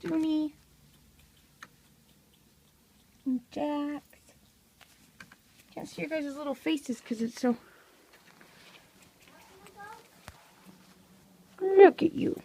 Dooney. And Jax. Can't see your guys' little faces because it's so... Look at you.